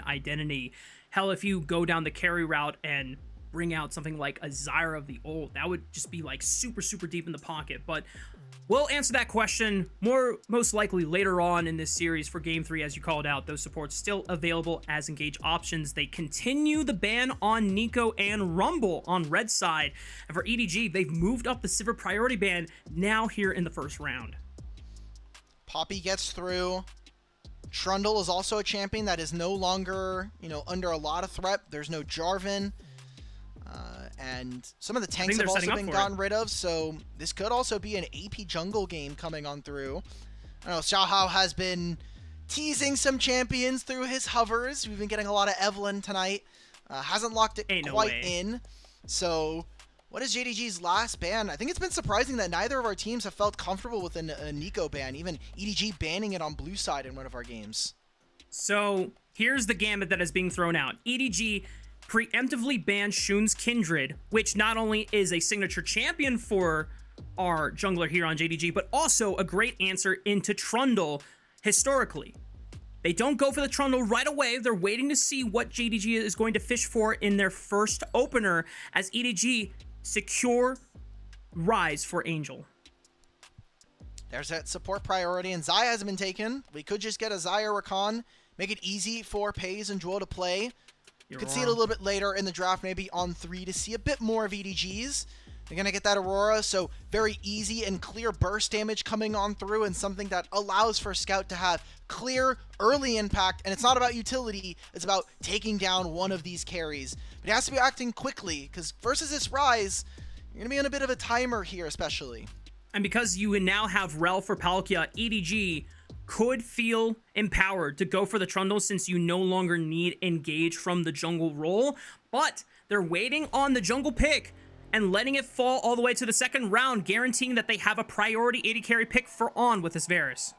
identity. Hell, if you go down the carry route and bring out something like a Zyra of the Old, that would just be like super deep in the pocket. But we'll answer that question most likely later on in this series for Game 3, as you called out. Those supports still available as engage options. They continue the ban on Nico and Rumble on red side. And for EDG, they've moved up the Sivir priority ban now here in the first round. Poppy gets through. Trundle is also a champion that is no longer, under a lot of threat. There's no Jarvan. And some of the tanks have also been gotten rid of, so this could also be an AP jungle game coming on through. I know Xiaohao has been teasing some champions through his hovers. We've been getting a lot of Evelyn tonight. Hasn't locked it quite in. So what is JDG's last ban? I think it's been surprising that neither of our teams have felt comfortable with a Nico ban, even EDG banning it on blue side in one of our games. So here's the gambit that is being thrown out. EDG preemptively banned Shun's Kindred, which not only is a signature champion for our jungler here on JDG, but also a great answer into Trundle historically. They don't go for the Trundle right away. They're waiting to see what JDG is going to fish for in their first opener as EDG secure Rise for Angel. There's that support priority, and Xayah hasn't been taken. We could just get a Xayah Rakan, make it easy for Peyz and Jewel to play. You could see it a little bit later in the draft, maybe on 3, to see a bit more of EDG's. They're going to get that Aurora, so very easy and clear burst damage coming on through, and something that allows for Scout to have clear early impact. And it's not about utility, it's about taking down one of these carries. But he has to be acting quickly, because versus this Rise, you're going to be on a bit of a timer here especially. And because you now have Rel for Parukia, EDG could feel empowered to go for the Trundle since you no longer need engage from the jungle role, but they're waiting on the jungle pick and letting it fall all the way to the second round, guaranteeing that they have a priority AD carry pick for on with this Varus.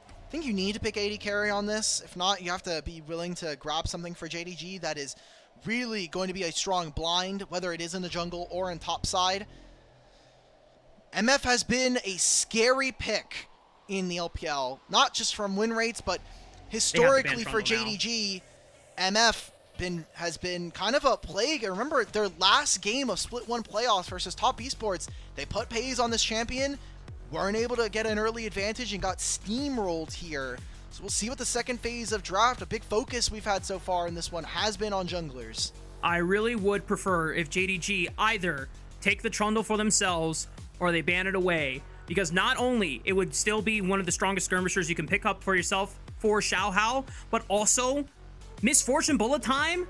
I think you need to pick AD carry on this. If not, you have to be willing to grab something for JDG that is really going to be a strong blind, whether it is in the jungle or in top side. MF has been a scary pick in the LPL, not just from win rates, but historically for JDG, MF has been kind of a plague. I remember their last game of Split 1 playoffs versus Top Esports, they put Peyz on this champion, weren't able to get an early advantage, and got steamrolled here. So we'll see what the second phase of draft, a big focus we've had so far in this one, has been on junglers. I really would prefer if JDG either take the Trundle for themselves or they ban it away, because not only it would still be one of the strongest skirmishers you can pick up for yourself for Xiaohao, but also Misfortune Bullet Time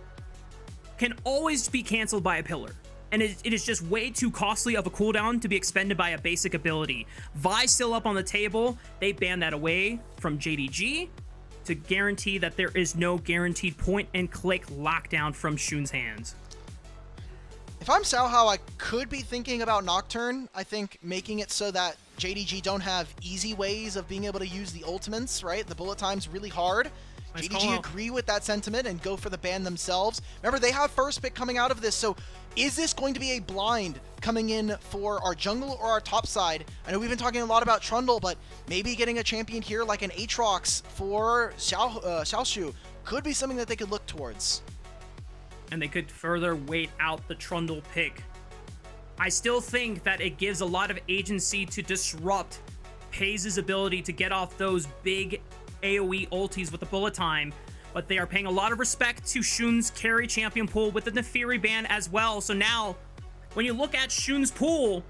can always be canceled by a pillar. And it is just way too costly of a cooldown to be expended by a basic ability. Vi still up on the table. They banned that away from JDG to guarantee that there is no guaranteed point and click lockdown from Shun's hands. If I'm Xiaohao, I could be thinking about Nocturne. I think making it so that JDG don't have easy ways of being able to use the ultimates, right? The bullet time's really hard. Nice JDG agree with that sentiment and go for the ban themselves. Remember, they have first pick coming out of this, so is this going to be a blind coming in for our jungle or our top side? I know we've been talking a lot about Trundle, but maybe getting a champion here like an Aatrox for Xiaoxu could be something that they could look towards. And they could further wait out the Trundle pick. I still think that it gives a lot of agency to disrupt Peyz's ability to get off those big AoE ultis with the bullet time, but they are paying a lot of respect to Shun's carry champion pool with the Nefiri ban as well. So now, when you look at Shun's pool,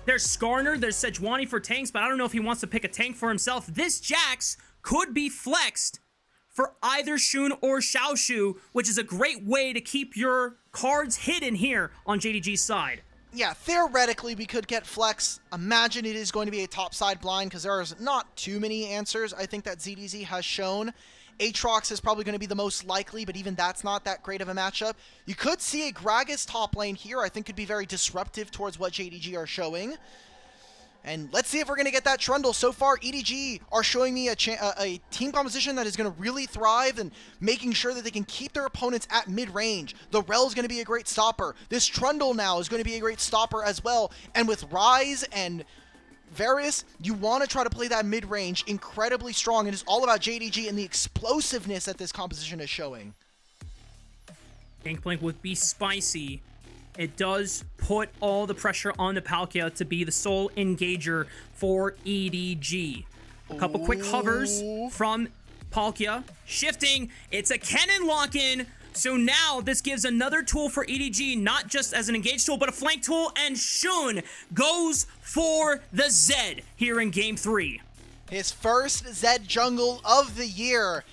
there's Skarner, there's Sejuani for tanks, but I don't know if he wants to pick a tank for himself. This Jax could be flexed for either Shun or Xiaoxu, which is a great way to keep your cards hidden here on JDG's side. Yeah, theoretically, we could get flex. Imagine it is going to be a topside blind, because there is not too many answers, I think, that ZDZ has shown. Aatrox is probably going to be the most likely, but even that's not that great of a matchup. You could see a Gragas top lane here, I think could be very disruptive towards what JDG are showing. And let's see if we're going to get that Trundle. So far, EDG are showing me a team composition that is going to really thrive and making sure that they can keep their opponents at mid-range. The Rel is going to be a great stopper. This Trundle now is going to be a great stopper as well. And with Rise and Varus, you want to try to play that mid-range incredibly strong. It is all about JDG and the explosiveness that this composition is showing. Gangplank would be spicy. It does put all the pressure on the Parukia to be the sole engager for EDG. A couple quick hovers from Parukia. Shifting. It's a cannon lock-in. So now this gives another tool for EDG, not just as an engage tool, but a flank tool. And Xun goes for the Zed here in Game 3. His first Zed jungle of the year.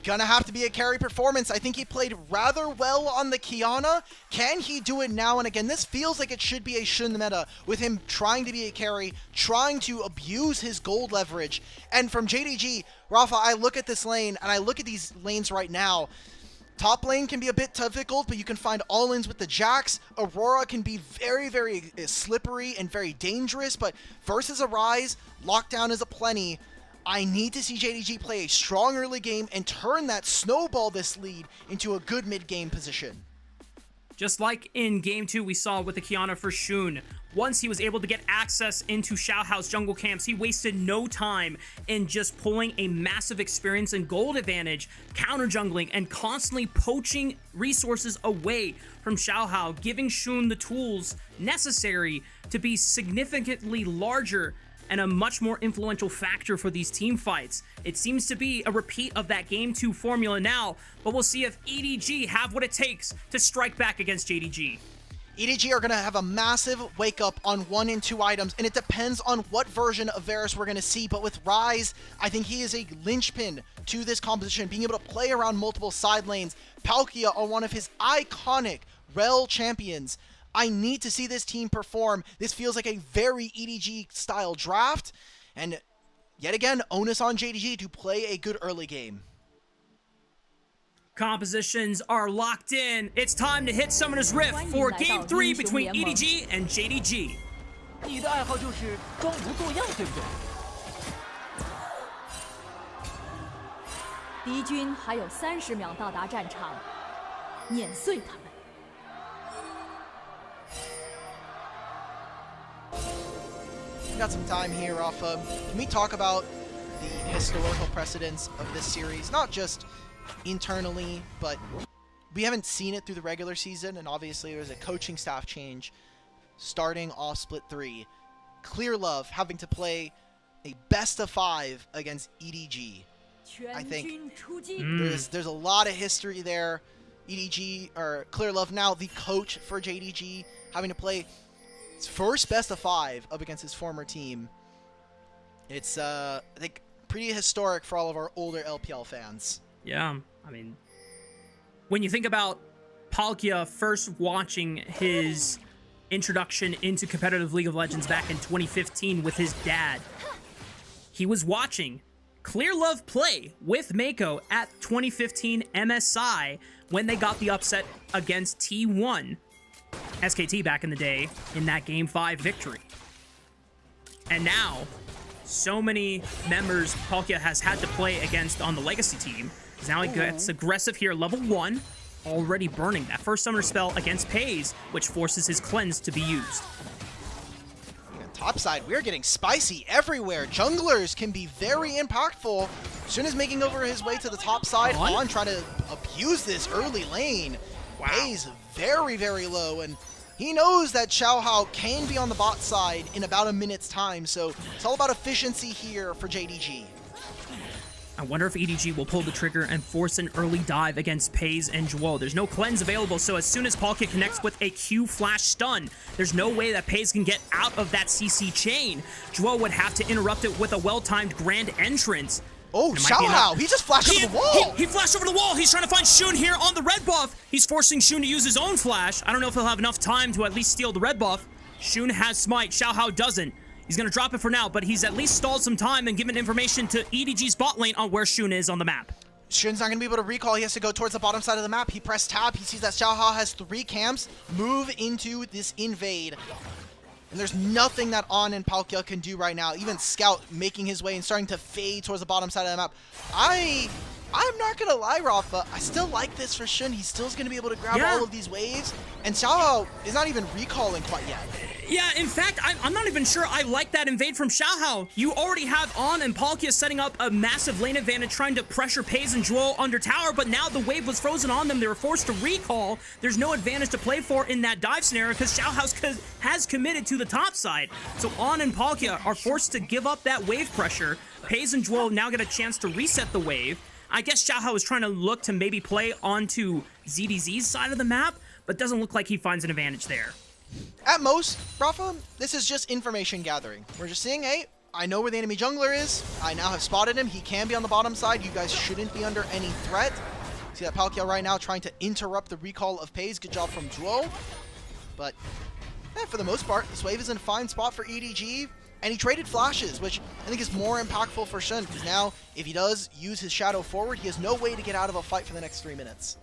Gonna have to be a carry performance. I think he played rather well on the Qiyana. Can he do it now? And again, this feels like it should be a Xun meta with him trying to be a carry, trying to abuse his gold leverage. And from JDG, Raafaa, I look at this lane and I look at these lanes right now. Top lane can be a bit difficult, but you can find all-ins with the Jax. Aurora can be very, very slippery and very dangerous, but versus a Ryze, lockdown is aplenty. I need to see JDG play a strong early game and turn that snowball this lead into a good mid-game position. Just like in Game 2 we saw with the Qiyana for Xun. Once he was able to get access into Xiaohao's jungle camps, he wasted no time in just pulling a massive experience and gold advantage, counter jungling, and constantly poaching resources away from Xiaohao, giving Xun the tools necessary to be significantly larger and a much more influential factor for these team fights. It seems to be a repeat of that Game 2 formula now, but we'll see if EDG have what it takes to strike back against JDG. EDG are going to have a massive wake up on 1 and 2 items, and it depends on what version of Varus we're going to see. But with Ryze, I think he is a linchpin to this composition, being able to play around multiple side lanes. Parukia are one of his iconic Rel champions. I need to see this team perform. This feels like a very EDG style draft, and yet again, onus on JDG to play a good early game. Compositions are locked in. It's time to hit Summoner's Rift for Game 3 between EDG and JDG. 你的爱好就是装模作样，对不对？敌军还有30秒到达战场，碾碎他们。 Got some time here, Raafaa. Can we talk about the historical precedents of this series? Not just internally, but we haven't seen it through the regular season, and obviously there's a coaching staff change starting off Split 3. Clear Love having to play a best of 5 against EDG. I think there's a lot of history there. EDG, or Clear Love now the coach for JDG, having to play his first best of 5 up against his former team. It's, I think, pretty historic for all of our older LPL fans. Yeah, I mean, when you think about Parukia first watching his introduction into competitive League of Legends back in 2015 with his dad, he was watching Clear Love play with Mako at 2015 MSI when they got the upset against T1 SKT back in the day in that Game 5 victory. And now, so many members Parukia has had to play against on the Legacy team. Now he gets aggressive here, level 1, already burning that first summoner spell against Peyz, which forces his cleanse to be used. Top side, we're getting spicy everywhere. Junglers can be very impactful. Xun is making over his way to the top side. On trying to abuse this early lane. Wow. Peyz very, very low, and he knows that Xiaohao can be on the bot side in about a minute's time, so it's all about efficiency here for JDG. I wonder if EDG will pull the trigger and force an early dive against Peyz and Zhuo. There's no cleanse available, so as soon as Parukia connects with a Q flash stun, there's no way that Peyz can get out of that CC chain. Zhuo would have to interrupt it with a well-timed grand entrance. Oh, Xiaohao, he just flashed over the wall! He flashed over the wall! He's trying to find Xun here on the red buff! He's forcing Xun to use his own flash. I don't know if he'll have enough time to at least steal the red buff. Xun has smite, Xiaohao doesn't. He's going to drop it for now, but he's at least stalled some time and given information to EDG's bot lane on where Xun is on the map. Xun's not going to be able to recall. He has to go towards the bottom side of the map. He pressed tab. He sees that Xiaohao has 3 camps. Move into this invade. And there's nothing that On and Parukia can do right now. Even Scout making his way and starting to fade towards the bottom side of the map. I'm not going to lie, Raafaa. I still like this for Xun. He still's going to be able to grab all of these waves. And Xiaohao is not even recalling quite yet. Yeah, in fact, I'm not even sure I like that invade from Xiaohao. You already have On and Parukia setting up a massive lane advantage, trying to pressure Peyz and Zhuo under tower, but now the wave was frozen on them. They were forced to recall. There's no advantage to play for in that dive scenario because Xiaohao has committed to the top side. So On and Parukia are forced to give up that wave pressure. Peyz and Zhuo now get a chance to reset the wave. I guess Xiaohao is trying to look to maybe play onto ZDZ's side of the map, but doesn't look like he finds an advantage there. At most, Raafaa, this is just information gathering. We're just seeing, hey, I know where the enemy jungler is. I now have spotted him. He can be on the bottom side. You guys shouldn't be under any threat. See that Parukia right now trying to interrupt the recall of Peyz. Good job from Zhuo. But for the most part, this wave is in a fine spot for EDG. And he traded flashes, which I think is more impactful for Shen, because now, if he does use his shadow forward, he has no way to get out of a fight for the next 3 minutes.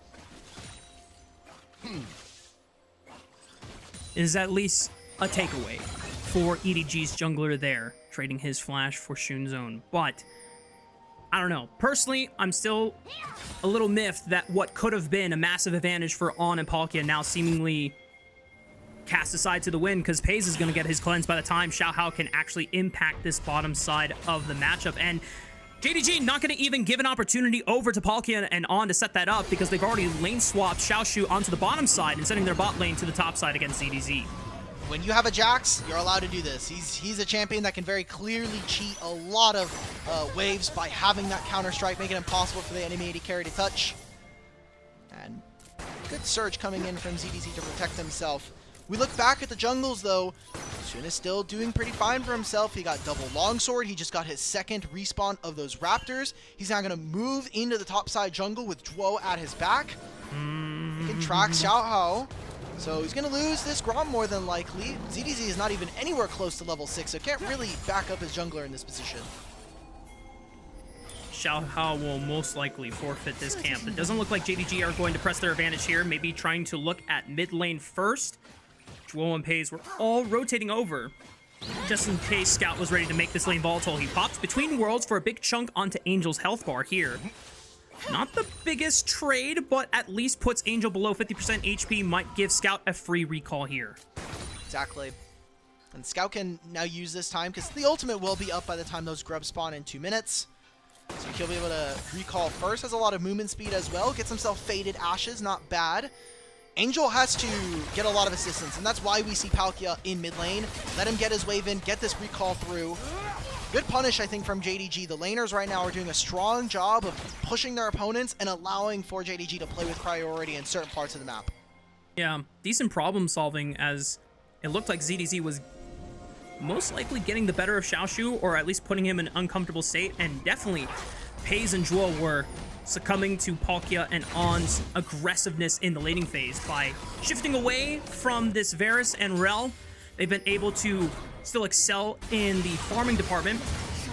Is at least a takeaway for EDG's jungler there, trading his flash for Shun's own. But, I don't know. Personally, I'm still a little miffed that what could have been a massive advantage for On and Parukia now seemingly cast aside to the wind, because Peyz is going to get his cleanse by the time Xiaohao can actually impact this bottom side of the matchup. And JDG not going to even give an opportunity over to Parukia and On to set that up, because they've already lane swapped Xiaoxu onto the bottom side and sending their bot lane to the top side against ZDZ. When you have a Jax, you're allowed to do this. He's a champion that can very clearly cheat a lot of waves by having that counter-strike, making it impossible for the enemy AD carry to touch. And good surge coming in from ZDZ to protect himself. We look back at the jungles, though. Shun is still doing pretty fine for himself. He got double longsword. He just got his second respawn of those raptors. He's now going to move into the top side jungle with Zhuo at his back. He can track Xiaohao. So he's going to lose this Grom more than likely. ZDZ is not even anywhere close to level 6, so can't really back up his jungler in this position. Xiaohao will most likely forfeit this camp. It doesn't look like JDG are going to press their advantage here. Maybe trying to look at mid lane first. Zhuo and Peyz were all rotating over, just in case Scout was ready to make this lane volatile. He pops between worlds for a big chunk onto Angel's health bar here. Not the biggest trade, but at least puts Angel below 50% HP, might give Scout a free recall here. Exactly. And Scout can now use this time, because the ultimate will be up by the time those grubs spawn in 2 minutes. So he'll be able to recall first, has a lot of movement speed as well, gets himself Faded Ashes, not bad. Angel has to get a lot of assistance, and that's why we see Parukia in mid lane. Let him get his wave in, get this recall through. Good punish, I think, from JDG. The laners right now are doing a strong job of pushing their opponents and allowing for JDG to play with priority in certain parts of the map. Yeah, decent problem solving, as it looked like ZDZ was most likely getting the better of Xiaoxu, or at least putting him in an uncomfortable state, and definitely Peyz and Zhuo were succumbing to Parukia and On's aggressiveness in the laning phase. By shifting away from this Varus and Rel, they've been able to still excel in the farming department.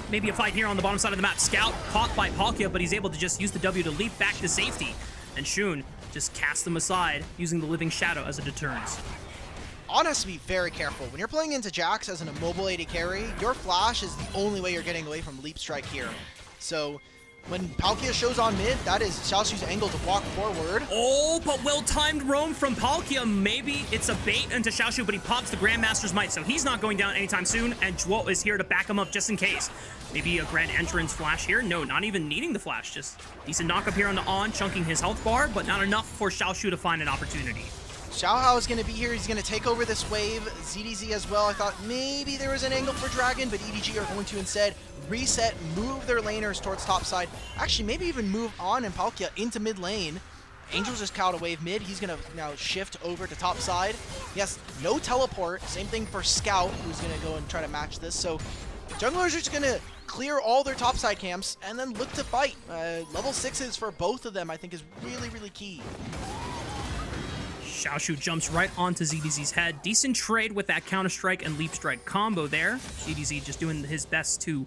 Maybe a fight here on the bottom side of the map. Scout caught by Parukia, but he's able to just use the W to leap back to safety. And Shun just casts them aside, using the Living Shadow as a deterrence. On has to be very careful. When you're playing into Jax as an immobile AD carry, your flash is the only way you're getting away from Leap Strike here. So when Parukia shows on mid, that is Xiaoxu's angle to walk forward. Oh, but well-timed roam from Parukia. Maybe it's a bait into Xiaoxu, but he pops the Grandmaster's Might, so he's not going down anytime soon, and Zhuo is here to back him up just in case. Maybe a Grand Entrance flash here? No, not even needing the flash. Just decent knock-up here on the On, chunking his health bar, but not enough for Xiaoxu to find an opportunity. Xiaohao is going to be here. He's going to take over this wave. ZDZ as well. I thought maybe there was an angle for Dragon, but EDG are going to instead reset, move their laners towards top side. Actually, maybe even move On and Parukia into mid lane. Angel's just cowed a wave mid. He's going to now shift over to top side. Yes, no teleport. Same thing for Scout, who's going to go and try to match this. So junglers are just going to clear all their top side camps and then look to fight. Level 6s for both of them, I think, is really, really key. Xiaoxu jumps right onto ZDZ's head. Decent trade with that Counter-Strike and Leap Strike combo there. ZDZ just doing his best to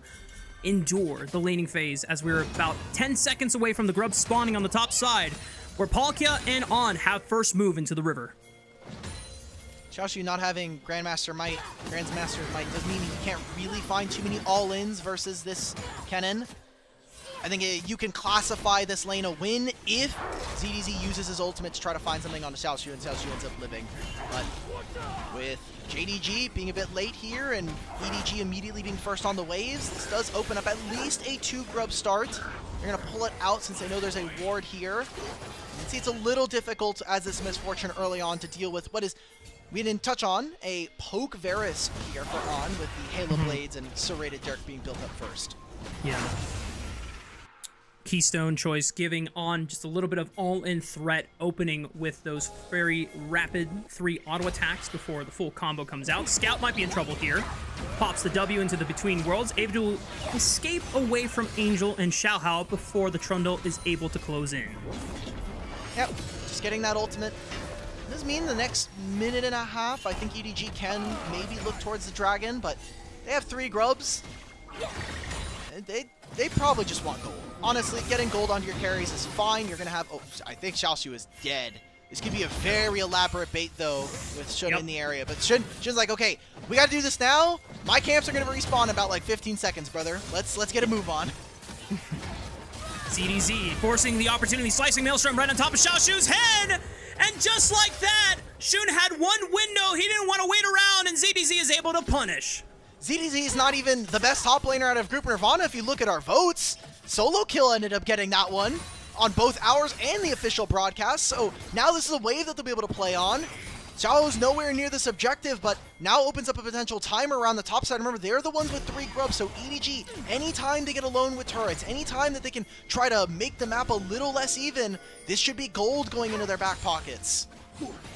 endure the laning phase, as we're about 10 seconds away from the grubs spawning on the top side, where Parukia and On have first move into the river. Xiaoxu not having Grandmaster Might does mean he can't really find too many all-ins versus this Kennen. I think you can classify this lane a win if ZDZ uses his ultimate to try to find something on the Xiaoxu, and Xiaoxu ends up living. But with JDG being a bit late here and EDG immediately being first on the waves, this does open up at least a 2-grub start. They're going to pull it out since they know there's a ward here. You can see it's a little difficult as this misfortune early on to deal with what is, we didn't touch on, a poke Varus here for On with the Halo Blades and Serrated Dirk being built up first. Yeah. Keystone choice giving On just a little bit of all-in threat, opening with those very rapid 3 auto attacks before the full combo comes out. Scout might be in trouble here. Pops the W into the Between Worlds, able to escape away from Angel and Xiaohao before the Trundle is able to close in. Yep, just getting that ultimate. Does mean the next minute and a half, I think EDG can maybe look towards the Dragon, but they have 3 grubs. They probably just want gold. Honestly, getting gold onto your carries is fine. You're going to have... Oh, I think Xiaoxu is dead. This could be a very elaborate bait, though, with Shun in the area. But Shun's like, okay, we got to do this now. My camps are going to respawn in about, like, 15 seconds, brother. Let's get a move on. ZDZ forcing the opportunity, slicing Maelstrom right on top of Xiaoxu's head! And just like that, Shun had one window. He didn't want to wait around, and ZDZ is able to punish. ZDZ is not even the best top laner out of Group Nirvana if you look at our votes. Solo Kill ended up getting that one on both ours and the official broadcast, so now this is a wave that they'll be able to play on. Xiao's nowhere near this objective, but now opens up a potential timer around the top side. Remember, they're the ones with 3 grubs, so EDG, anytime they get alone with turrets, anytime that they can try to make the map a little less even, this should be gold going into their back pockets.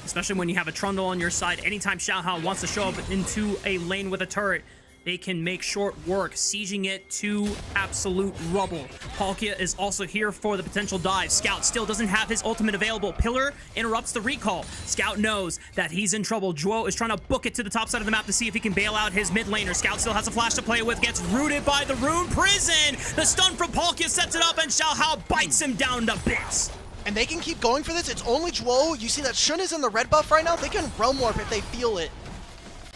Especially when you have a Trundle on your side. Anytime Xiaohao wants to show up into a lane with a turret, they can make short work, sieging it to absolute rubble. Parukia is also here for the potential dive. Scout still doesn't have his ultimate available. Pillar interrupts the recall. Scout knows that he's in trouble. Juo is trying to book it to the top side of the map to see if he can bail out his mid laner. Scout still has a flash to play with, gets rooted by the Rune Prison. The stun from Parukia sets it up, and Xiaohao bites him down to bits. And they can keep going for this. It's only Juo. You see that Shun is in the red buff right now. They can realm warp if they feel it.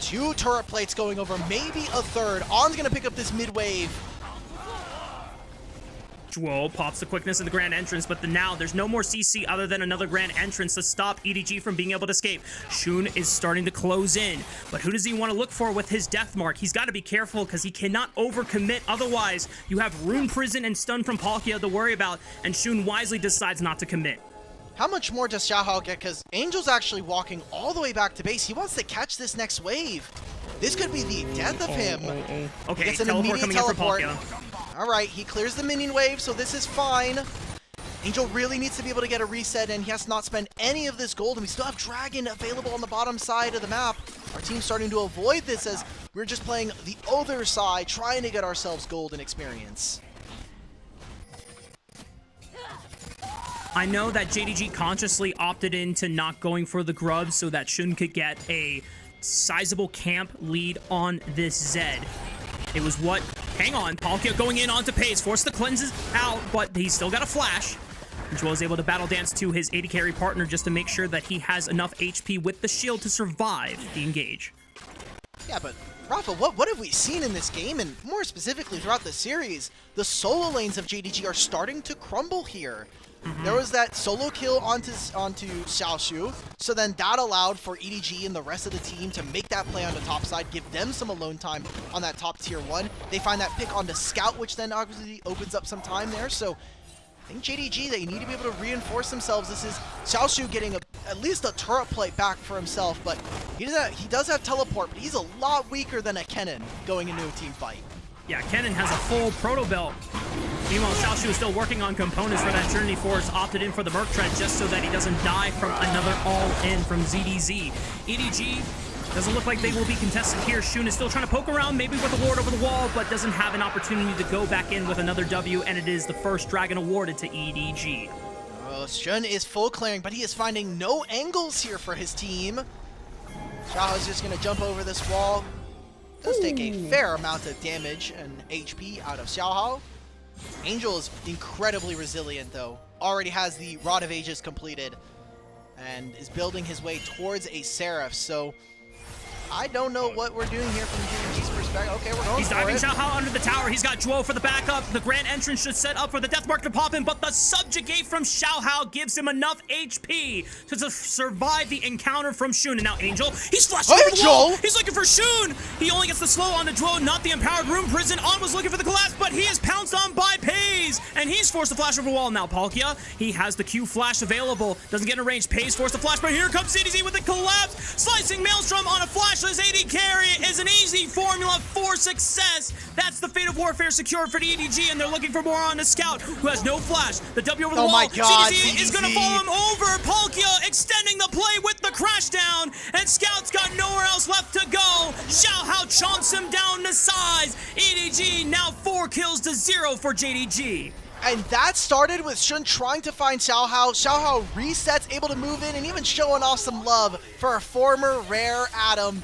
2 turret plates going over, maybe a third. On's gonna pick up this mid wave. Juo pops the quickness in the grand entrance, but now there's no more CC other than another grand entrance to stop EDG from being able to escape. Shun is starting to close in, but who does he want to look for with his death mark? He's got to be careful because he cannot overcommit. Otherwise, you have Rune Prison and stun from Parukia to worry about, and Shun wisely decides not to commit. How much more does Xiaohao get? Because Angel's actually walking all the way back to base. He wants to catch this next wave. This could be the death of him. Okay, gets an teleport immediate coming teleport. in for Parukia. All right, he clears the minion wave, so this is fine. Angel really needs to be able to get a reset, and he has to not spend any of this gold, and we still have Dragon available on the bottom side of the map. Our team's starting to avoid this as we're just playing the other side, trying to get ourselves gold and experience. I know that JDG consciously opted into not going for the grubs so that Shun could get a sizable camp lead on this Zed. It was what... Hang on, Parukia going in onto Peyz, forced the cleanses out, but he's still got a flash. Joel is able to battle dance to his AD carry partner just to make sure that he has enough HP with the shield to survive the engage. Yeah, but Raafaa, what have we seen in this game, and more specifically throughout the series? The solo lanes of JDG are starting to crumble here. There was that solo kill onto Xiaoxu, so then that allowed for EDG and the rest of the team to make that play on the top side, give them some alone time on that top tier 1. They find that pick onto Scout, which then obviously opens up some time there, so I think JDG, they need to be able to reinforce themselves. This is Xiaoxu getting at least a turret plate back for himself, but he does have teleport, but he's a lot weaker than a Kennen going into a team fight. Yeah, Kennen has a full proto belt. Meanwhile, Xiaoxu is still working on components for that Trinity Force, opted in for the Merc Tread just so that he doesn't die from another all-in from ZDZ. EDG doesn't look like they will be contested here. Shun is still trying to poke around, maybe with a ward over the wall, but doesn't have an opportunity to go back in with another W, and it is the first Dragon awarded to EDG. Oh, Shun is full clearing, but he is finding no angles here for his team. Xiaohao is just going to jump over this wall. Does take a fair amount of damage and HP out of Xiaohao. Angel is incredibly resilient, though. Already has the Rod of Ages completed and is building his way towards a Seraph. So I don't know what we're doing here from JDG's perspective. back. Okay, we're going He's for diving it. Xiaohao under the tower. He's got Zhuo for the backup. The grand entrance should set up for the death mark to pop in, but the subjugate from Xiaohao gives him enough HP to survive the encounter from Shun. And now Angel, he's flashing over the wall. He's looking for Shun. He only gets the slow on the Zhuo, not the empowered room prison. On was looking for the collapse, but he is pounced on by Peyz, and he's forced to flash over the wall. Now Parukia, he has the Q flash available. Doesn't get in range. Peyz forced to flash, but here comes CDZ with the collapse. Slicing Maelstrom on a flashless AD carry is an easy formula for success. That's the fate of warfare secured for the EDG, and they're looking for more on the scout, who has no flash. The W over the wall. My God, CDZ is going to follow him over. Parukia extending the play with the crash down, and Scout's got nowhere else left to go. Xiaohao chomps him down to size. EDG now 4 kills to 0 for JDG. And that started with Shun trying to find Xiaohao. Xiaohao resets, able to move in, and even showing off some love for a former rare Adam.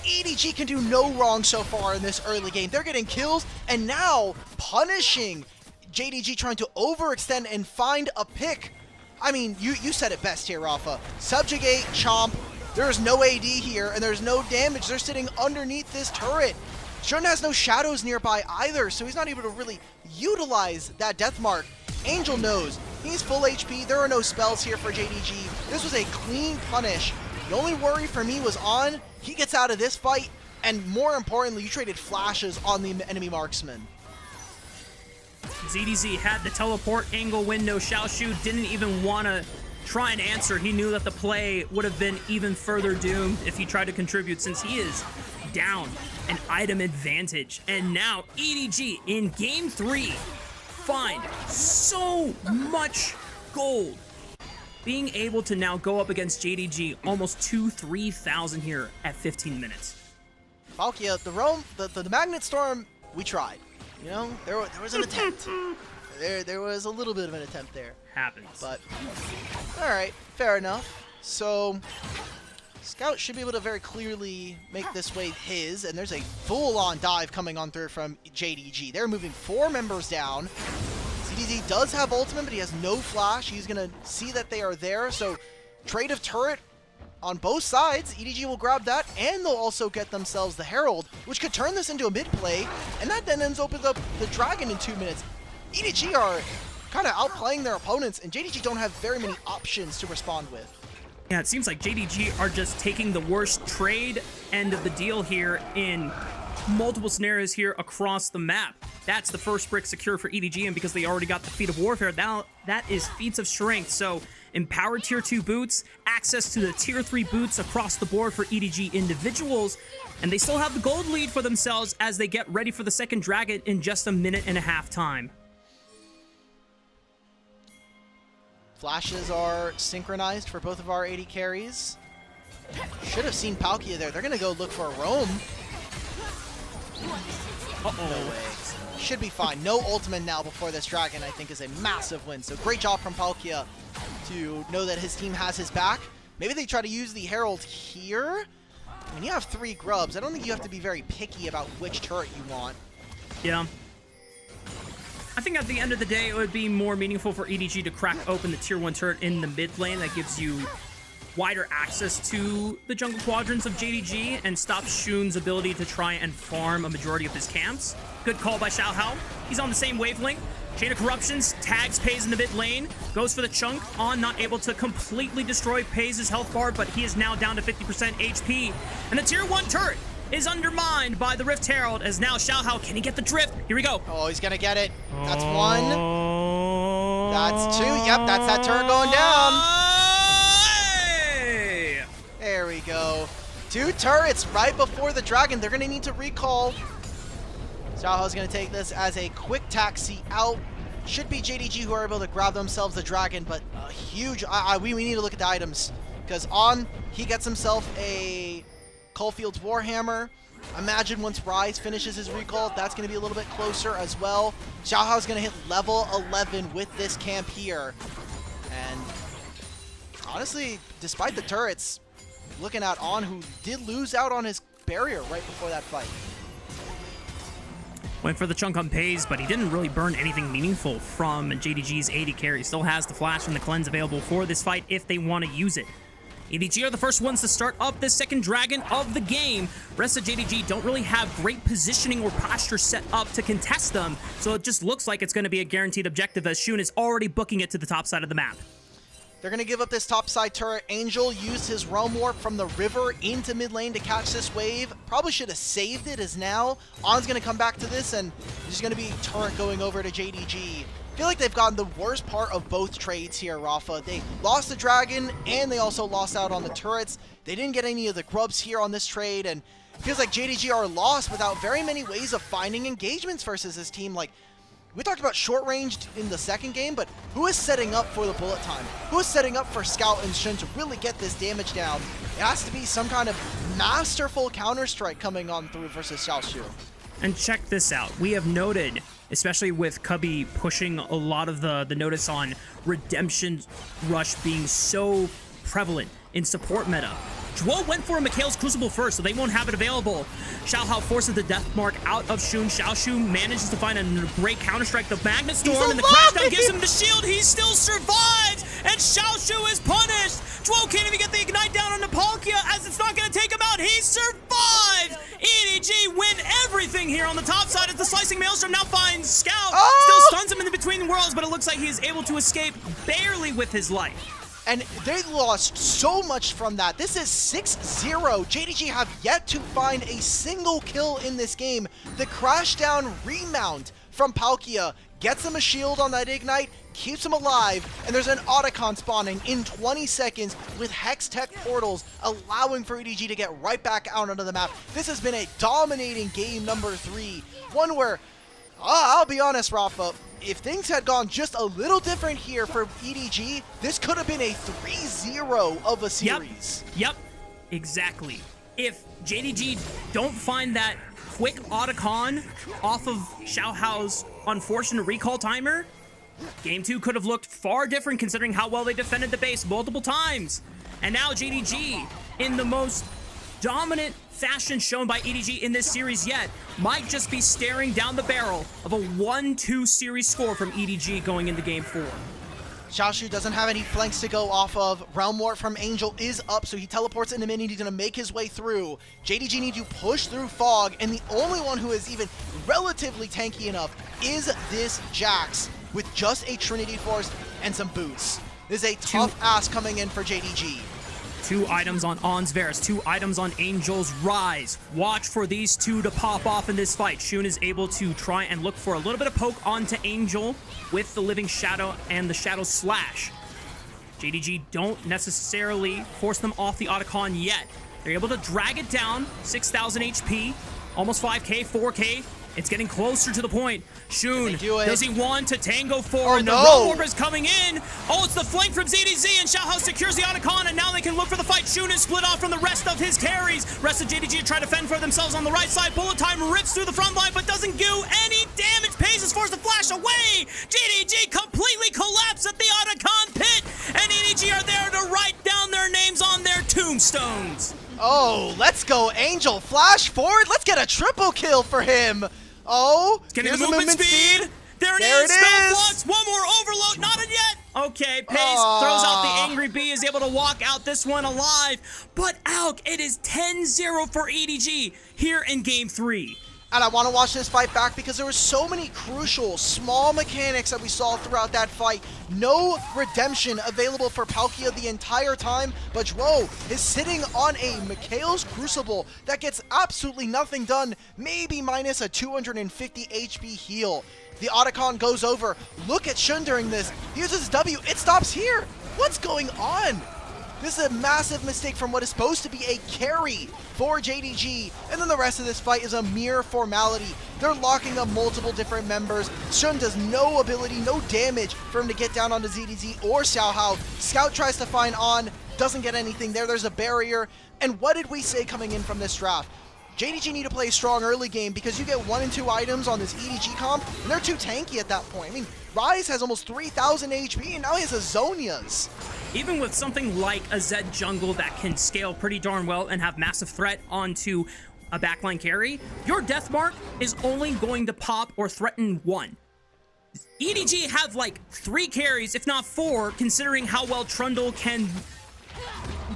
EDG can do no wrong so far in this early game. They're getting kills, and now punishing JDG, trying to overextend and find a pick. I mean, you said it best here, Raafaa. Subjugate, chomp. There's no AD here, and there's no damage. They're sitting underneath this turret. Shun has no shadows nearby either, so he's not able to really utilize that death mark. Angel knows he's full HP. There are no spells here for JDG. This was a clean punish. The only worry for me was on. He gets out of this fight, and more importantly, you traded flashes on the enemy marksman. ZDZ had the teleport angle window. Xiaoxu didn't even want to try and answer. He knew that the play would have been even further doomed if he tried to contribute, since he is down an item advantage. And now EDG in game 3 find so much gold, being able to now go up against JDG almost 2,000-3,000 here at 15 minutes. Parukia, the Magnet Storm, we tried. You know, there was an attempt. There was a little bit of an attempt there. Happens. But, alright, fair enough. So, Scout should be able to very clearly make this wave his, and there's a full-on dive coming on through from JDG. They're moving 4 members down. CDZ does have ultimate, but he has no flash. He's going to see that they are there, so trade of turret on both sides. EDG will grab that, and they'll also get themselves the Herald, which could turn this into a mid-play, and that then ends opening up the Dragon in 2 minutes. EDG are kind of outplaying their opponents, and JDG don't have very many options to respond with. Yeah, it seems like JDG are just taking the worst trade end of the deal here in multiple scenarios here across the map. That's the first brick secure for EDG, and because they already got the Feat of Warfare, now that is Feats of Strength. So empowered tier 2 boots, access to the tier 3 boots across the board for EDG individuals, and they still have the gold lead for themselves as they get ready for the second Dragon in just a minute and a half time. Flashes are synchronized for both of our AD carries. Should have seen Parukia there. They're going to go look for a roam. No way. Should be fine. No ultimate now before this Dragon, I think, is a massive win. So great job from Parukia to know that his team has his back. Maybe they try to use the Herald here. I mean, you have 3 grubs. I don't think you have to be very picky about which turret you want. Yeah. I think at the end of the day, it would be more meaningful for EDG to crack open the tier 1 turret in the mid lane. That gives you wider access to the jungle quadrants of JDG and stop Shun's ability to try and farm a majority of his camps. Good call by Xiaohao. He's on the same wavelength. Chain of Corruptions tags Peyz in the mid lane, goes for the chunk. On, not able to completely destroy Peyz's health bar, but he is now down to 50% HP. And the tier 1 turret is undermined by the Rift Herald, as now Xiaohao, can he get the drift? Here we go. Oh, he's going to get it. That's 1. That's 2. Yep, that's that turret going down. Hey! There we go. 2 turrets right before the Dragon. They're going to need to recall. Xiaohao's going to take this as a quick taxi out. Should be JDG who are able to grab themselves the Dragon, but a huge... we need to look at the items, because on, he gets himself a Caulfield's Warhammer. Imagine once Rise finishes his recall, that's going to be a little bit closer as well. Xiaohao's going to hit level 11 with this camp here. And honestly, despite the turrets, looking at On, who did lose out on his barrier right before that fight. Went for the chunk on Peyz, but he didn't really burn anything meaningful from JDG's AD carry. Still has the flash and the cleanse available for this fight if they want to use it. EDG are the first ones to start up this second dragon of the game. Rest of JDG don't really have great positioning or posture set up to contest them, so it just looks like it's going to be a guaranteed objective as Xun is already booking it to the top side of the map. They're going to give up this topside turret. Angel used his Realm Warp from the river into mid lane to catch this wave. Probably should have saved it, as now On's going to come back to this, and there's going to be turret going over to JDG. I feel like they've gotten the worst part of both trades here, Raafaa. They lost the dragon, and they also lost out on the turrets. They didn't get any of the grubs here on this trade, and it feels like JDG are lost without very many ways of finding engagements versus this team. Like, we talked about short ranged in the second game, but who is setting up for the bullet time? Who is setting up for Scout and Xun to really get this damage down? It has to be some kind of masterful counter-strike coming on through versus Xiaoxu. And check this out. We have noted, especially with Cubby pushing a lot of the notice on Redemption Rush being so prevalent in support meta. Zhuo went for a Mikhail's Crucible first, so they won't have it available. Xiaohao forces the Death Mark out of Xun. Xiaoxu manages to find a great counter-strike. The Magnet Storm and the Crashdown gives him the shield. He still survives, and Xiaoxu is punished. Zhuo can't even get the Ignite down on Parukia, as it's not going to take him out. He survives! EDG win everything here on the top side as the Slicing Maelstrom now finds Scout. Still stuns him in the Between Worlds, but it looks like he is able to escape barely with his life. And they lost so much from that. This is 6-0. JDG have yet to find a single kill in this game. The Crashdown remount from Parukia gets him a shield on that Ignite, keeps him alive, and there's an Otacon spawning in 20 seconds with Hex Tech portals, allowing for EDG to get right back out onto the map. This has been a dominating game number 3. One where, I'll be honest, Raafaa, if things had gone just a little different here for EDG, this could have been a 3-0 of a series. Yep, exactly. If JDG don't find that quick Otacon off of Xiaohao's unfortunate recall timer, Game 2 could have looked far different considering how well they defended the base multiple times. And now JDG, in the most dominant fashion shown by EDG in this series yet, might just be staring down the barrel of a 1-2 series score from EDG going into Game 4. Xiaoxu doesn't have any flanks to go off of. Realm Warp from Angel is up, so he teleports into mid. He's going to make his way through. JDG need to push through Fog, and the only one who is even relatively tanky enough is this Jax, with just a Trinity Force and some boots. This is a tough ask coming in for JDG. 2 items on On's Varus, 2 items on Angel's Rise. Watch for these 2 to pop off in this fight. Xun is able to try and look for a little bit of poke onto Angel with the Living Shadow and the Shadow Slash. JDG don't necessarily force them off the Otacon yet. They're able to drag it down, 6,000 HP, almost 5k, 4k. It's getting closer to the point. Xun, does he want to tango forward? Oh, no. The Realm Warp is coming in. Oh, it's the flank from ZDZ, and Xiaohao secures the Otacon, and now they can look for the fight. Xun is split off from the rest of his carries. Rest of JDG try to fend for themselves on the right side. Bullet Time rips through the front line, but doesn't do any damage. Peyz is forced to flash away. JDG completely collapsed at the Otacon pit, and EDG are there to write down their names on their tombstones. Oh, let's go, Angel. Flash forward. Let's get a triple kill for him. Oh, getting the movement speed. There it is. Spell blocks. One more overload. Not in yet. Okay, Peyz throws out the Angry Bee, is able to walk out this one alive. But Alk, it is 10-0 for EDG here in Game 3. And I want to watch this fight back because there were so many crucial small mechanics that we saw throughout that fight. No redemption available for Parukia the entire time, but Zhuo is sitting on a Mikhail's Crucible that gets absolutely nothing done, maybe minus a 250 HP heal. The Otacon goes over. Look at Xun during this. He uses W. It stops here. What's going on? This is a massive mistake from what is supposed to be a carry for JDG, and then the rest of this fight is a mere formality. They're locking up multiple different members. Xun does no ability, no damage for him to get down onto ZDZ or Xiaohao. Scout tries to find On, doesn't get anything there. There's a barrier. And what did we say coming in from this draft? JDG need to play a strong early game because you get 1 and 2 items on this EDG comp, and they're too tanky at that point. I mean, Rise has almost 3,000 HP, and now he has a Zonias. Even with something like a Zed jungle that can scale pretty darn well and have massive threat onto a backline carry, your Death Mark is only going to pop or threaten 1. EDG have like 3 carries, if not 4, considering how well Trundle can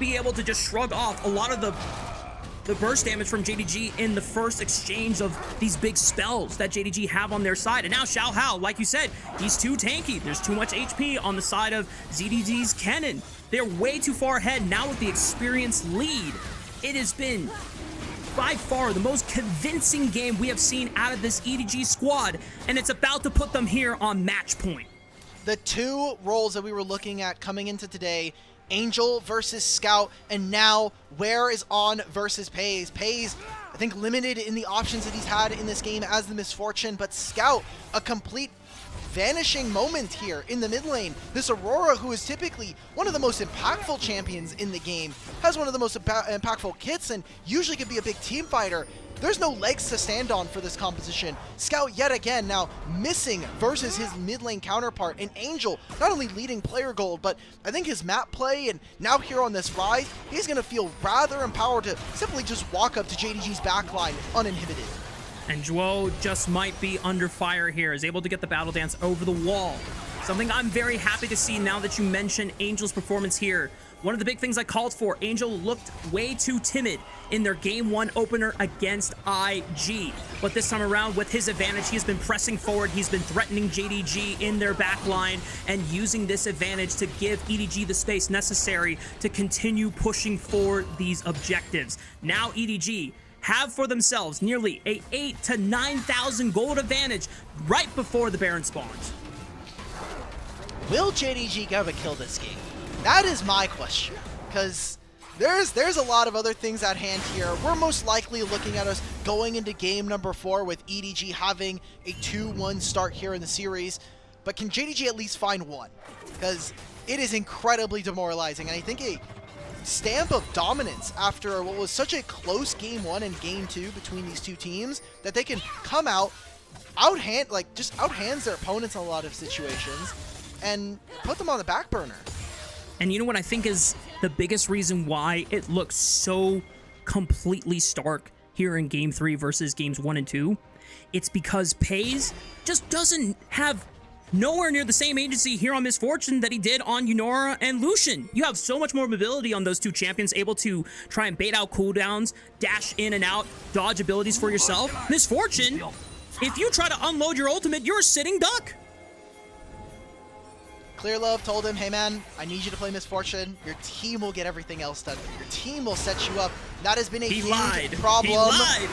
be able to just shrug off a lot of the burst damage from JDG in the first exchange of these big spells that JDG have on their side. And now Xiaohao, like you said, he's too tanky. There's too much HP on the side of ZDG's Kennen. They're way too far ahead now with the experience lead. It has been by far the most convincing game we have seen out of this EDG squad, and it's about to put them here on match point. The two roles that we were looking at coming into today, Angel versus Scout, and now where is On versus Peyz. Peyz, I think, limited in the options that he's had in this game as the Misfortune, but Scout, a complete vanishing moment here in the mid lane. This Aurora, who is typically one of the most impactful champions in the game, has one of the most impactful kits and usually can be a big team fighter. There's no legs to stand on for this composition. Scout yet again now missing versus his mid lane counterpart, and Angel not only leading player gold, but I think his map play and now here on this rise, he's going to feel rather empowered to simply just walk up to JDG's backline uninhibited. And Zhuo just might be under fire here, is able to get the battle dance over the wall. Something I'm very happy to see now that you mentioned Angel's performance here. One of the big things I called for, Angel looked way too timid in their game 1 opener against IG. But this time around, with his advantage, he has been pressing forward. He's been threatening JDG in their backline and using this advantage to give EDG the space necessary to continue pushing for these objectives. Now EDG have for themselves nearly a 8,000 to 9,000 gold advantage right before the Baron spawns. Will JDG ever kill this game? That is my question, because there's a lot of other things at hand here. We're most likely looking at us going into game number 4 with EDG having a 2-1 start here in the series, but can JDG at least find one? Because it is incredibly demoralizing, and I think a stamp of dominance after what was such a close game 1 and game 2 between these two teams, that they can come out, just outhands their opponents in a lot of situations and put them on the back burner. And you know what I think is the biggest reason why it looks so completely stark here in game 3 versus games 1 and 2? It's because Peyz just doesn't have nowhere near the same agency here on Misfortune that he did on Yunora and Lucian. You have so much more mobility on those two champions, able to try and bait out cooldowns, dash in and out, dodge abilities for yourself. Misfortune, if you try to unload your ultimate, you're a sitting duck. Clear Love told him, hey man, I need you to play Misfortune. Your team will get everything else done. Your team will set you up. That has been a huge problem. He lied.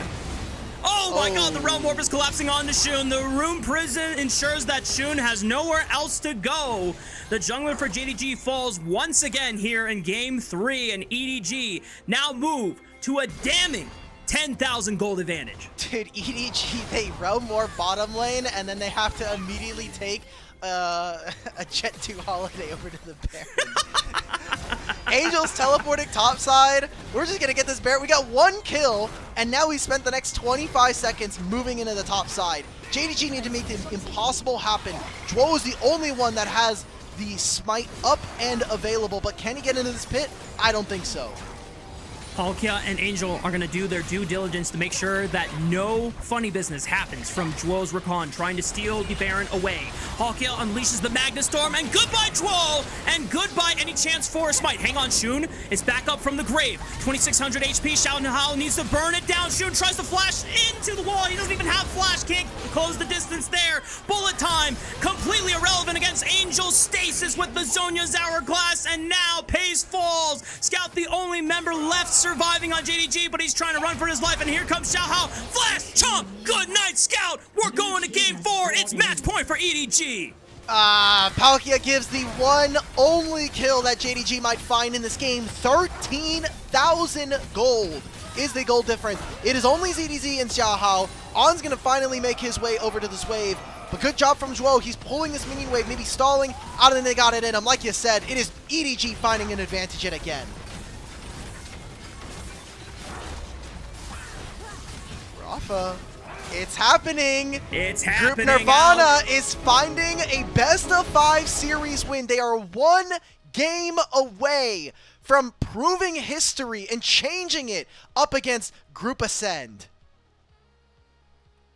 Oh my god, the Realm Warp is collapsing onto Shun. The Room Prison ensures that Shun has nowhere else to go. The jungler for JDG falls once again here in game 3, and EDG now move to a damning 10,000 gold advantage. Dude, EDG, they Realm Warp bottom lane, and then they have to immediately take a Jet 2 holiday over to the Baron. Angel's teleporting topside. We're just gonna get this Baron. We got 1 kill, and now we spent the next 25 seconds moving into the top side. JDG need to make the impossible happen. Zhuo is the only one that has the smite up and available, but can he get into this pit? I don't think so. Parukia and Angel are going to do their due diligence to make sure that no funny business happens from Zhuo's Recon trying to steal the Baron away. Parukia unleashes the Magna Storm, and goodbye Zhuo, and goodbye any chance for a smite. Hang on, Shun is back up from the grave. 2,600 HP, Xiaohao needs to burn it down. Shun tries to flash into the wall. He doesn't even have flash, can't close the distance there. Bullet time, completely irrelevant against Angel's stasis with the Zhonya's Hourglass, and now Peyz falls. Scout the only member left surviving on JDG, but he's trying to run for his life, and here comes Xiaohao. Flash, chomp, good night, Scout. We're going to game 4. It's match point for EDG. Parukia gives the one only kill that JDG might find in this game. 13,000 gold is the gold difference. It is only ZDZ and Xiaohao. On's gonna finally make his way over to this wave, but good job from Zhuo. He's pulling this minion wave, maybe stalling, out and they got it in him. Like you said, it is EDG finding an advantage yet again. Raafaa, it's happening. It's happening. Group Nirvana is finding a best-of-5 series win. They are 1 game away from proving history and changing it up against Group Ascend.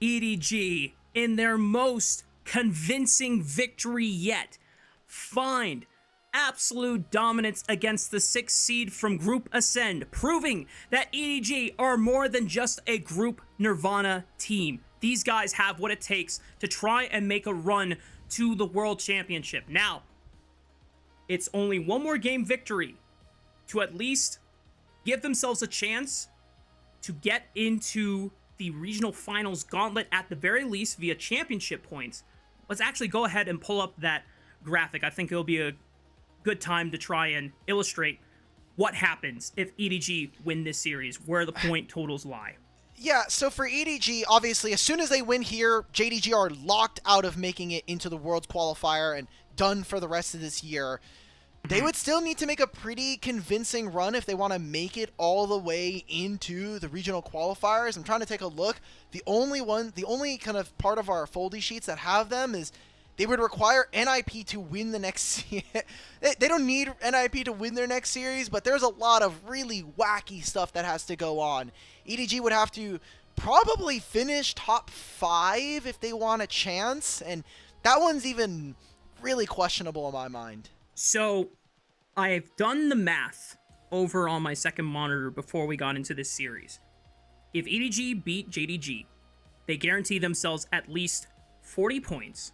EDG, in their most convincing victory yet, find absolute dominance against the 6th seed from Group Ascend, proving that EDG are more than just a Group Nirvana team. These guys have what it takes to try and make a run to the World Championship. Now, it's only one more game victory to at least give themselves a chance to get into the regional finals gauntlet at the very least via championship points. Let's actually go ahead and pull up that graphic. I think it'll be a good time to try and illustrate what happens if EDG win this series, where the point totals lie. Yeah, so for EDG, obviously, as soon as they win here, JDG are locked out of making it into the Worlds qualifier and done for the rest of this year. They would still need to make a pretty convincing run if they want to make it all the way into the regional qualifiers. I'm trying to take a look. The only kind of part of our foldy sheets that have them is they would require NIP to win the next series. They don't need NIP to win their next series, but there's a lot of really wacky stuff that has to go on. EDG would have to probably finish top 5 if they want a chance, and that one's even really questionable in my mind. So, I've done the math over on my second monitor before we got into this series. If EDG beat JDG, they guarantee themselves at least 40 points.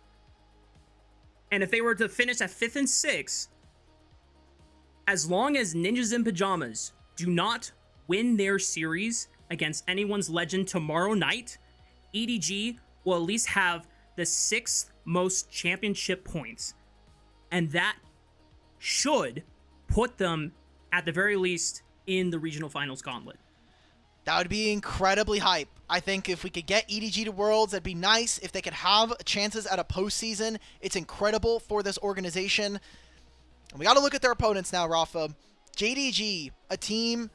And if they were to finish at 5th and 6th, as long as Ninjas in Pajamas do not win their series against anyone's legend tomorrow night, EDG will at least have the 6th most championship points. And that should put them, at the very least, in the regional finals gauntlet. That would be incredibly hype. I think if we could get EDG to Worlds, that'd be nice. If they could have chances at a postseason, it's incredible for this organization. And we got to look at their opponents now, Raafaa. JDG, a team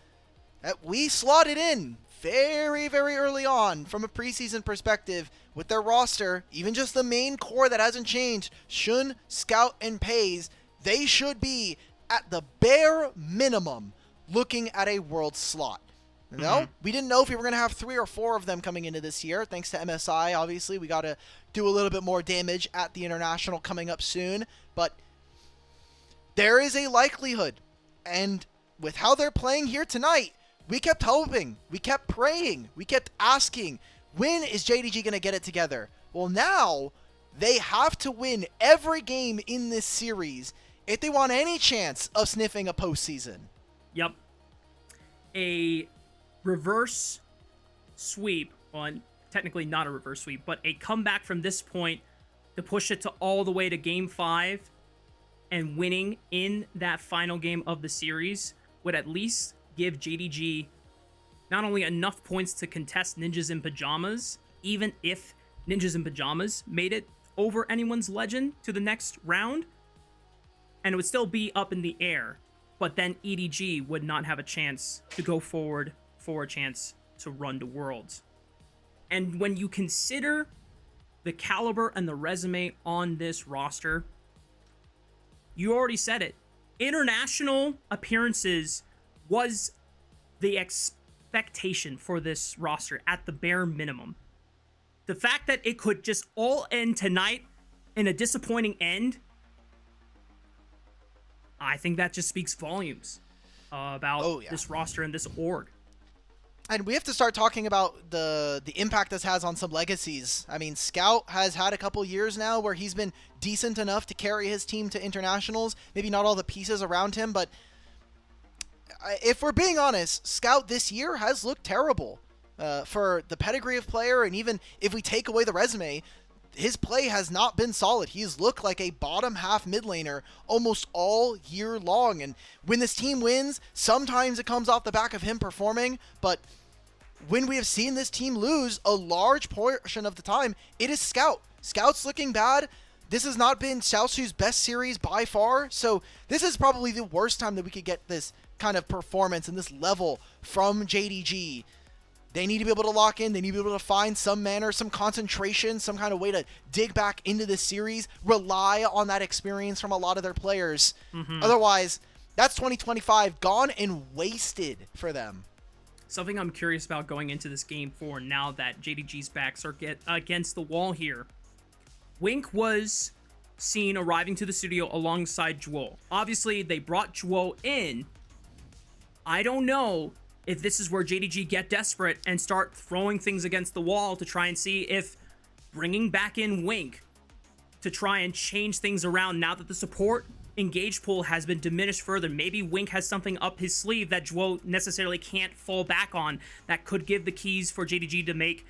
that we slotted in very, very early on from a preseason perspective with their roster, even just the main core that hasn't changed, Shun, Scout, and Peyz. They should be, at the bare minimum, looking at a world slot. No, we didn't know if we were going to have 3 or 4 of them coming into this year. Thanks to MSI, obviously. We got to do a little bit more damage at the International coming up soon. But there is a likelihood. And with how they're playing here tonight, we kept hoping. We kept praying. We kept asking, when is JDG going to get it together? Well, now they have to win every game in this series if they want any chance of sniffing a postseason. Yep. A reverse sweep, well, technically not a reverse sweep, but a comeback from this point to push it to all the way to Game 5 and winning in that final game of the series would at least give JDG not only enough points to contest Ninjas in Pajamas, even if Ninjas in Pajamas made it over anyone's legend to the next round, and it would still be up in the air, but then EDG would not have a chance to go forward for a chance to run to Worlds. And when you consider the caliber and the resume on this roster, you already said it. International appearances was the expectation for this roster at the bare minimum. The fact that it could just all end tonight in a disappointing end, I think that just speaks volumes about this roster and this org. And we have to start talking about the impact this has on some legacies. I mean, Scout has had a couple years now where he's been decent enough to carry his team to internationals. Maybe not all the pieces around him, but if we're being honest, Scout this year has looked terrible for the pedigree of player. And even if we take away the resume, his play has not been solid. He's looked like a bottom half mid laner almost all year long. And when this team wins, sometimes it comes off the back of him performing, but when we have seen this team lose a large portion of the time, it is Scout. Scout's looking bad. This has not been Xiaoxu's best series by far, so this is probably the worst time that we could get this kind of performance and this level from JDG. They need to be able to lock in. They need to be able to find some manner, some concentration, some kind of way to dig back into this series, rely on that experience from a lot of their players. Otherwise, that's 2025 gone and wasted for them. Something I'm curious about going into this game 4 now that JDG's backs are against the wall here. Wink was seen arriving to the studio alongside Zhuo. Obviously, they brought Zhuo in. I don't know if this is where JDG get desperate and start throwing things against the wall to try and see if bringing back in Wink to try and change things around now that the support engage pool has been diminished further. Maybe Wink has something up his sleeve that Zhuo necessarily can't fall back on that could give the keys for JDG to make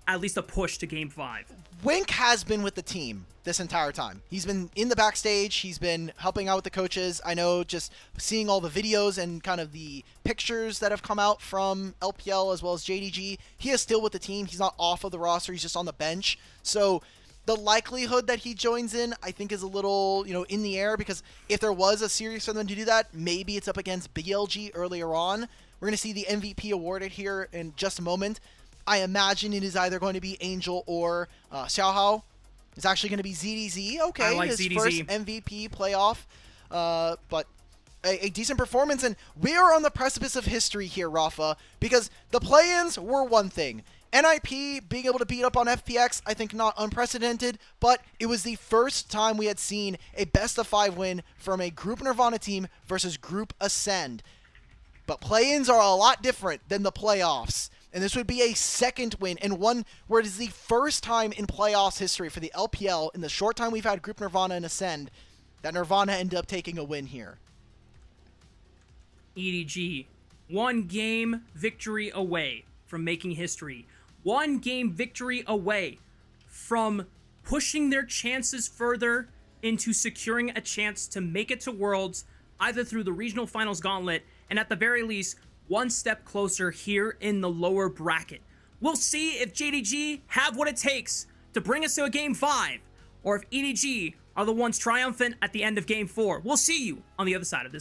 at least a push to Game 5. Wink has been with the team this entire time. He's been in the backstage. He's been helping out with the coaches. I know just seeing all the videos and kind of the pictures that have come out from LPL as well as JDG, he is still with the team. He's not off of the roster. He's just on the bench. So the likelihood that he joins in, I think, is a little, in the air, because if there was a series for them to do that, maybe it's up against BLG earlier on. We're going to see the MVP awarded here in just a moment. I imagine it is either going to be Angel or Xiaohao. It's actually going to be ZDZ. Okay, I like his ZDZ. first MVP playoff, but a decent performance. And we are on the precipice of history here, Raafaa, because the play-ins were one thing. NIP being able to beat up on FPX, I think not unprecedented, but it was the first time we had seen a best-of-5 win from a Group Nirvana team versus Group Ascend. But play-ins are a lot different than the playoffs. And this would be a second win, and one where it is the first time in playoffs history for the LPL, in the short time we've had Group Nirvana and Ascend, that Nirvana ended up taking a win here. EDG, 1 game victory away from making history. 1 game victory away from pushing their chances further into securing a chance to make it to Worlds, either through the regional finals gauntlet, and at the very least, 1 step closer here in the lower bracket. We'll see if JDG have what it takes to bring us to a Game 5, or if EDG are the ones triumphant at the end of Game 4. We'll see you on the other side of this break.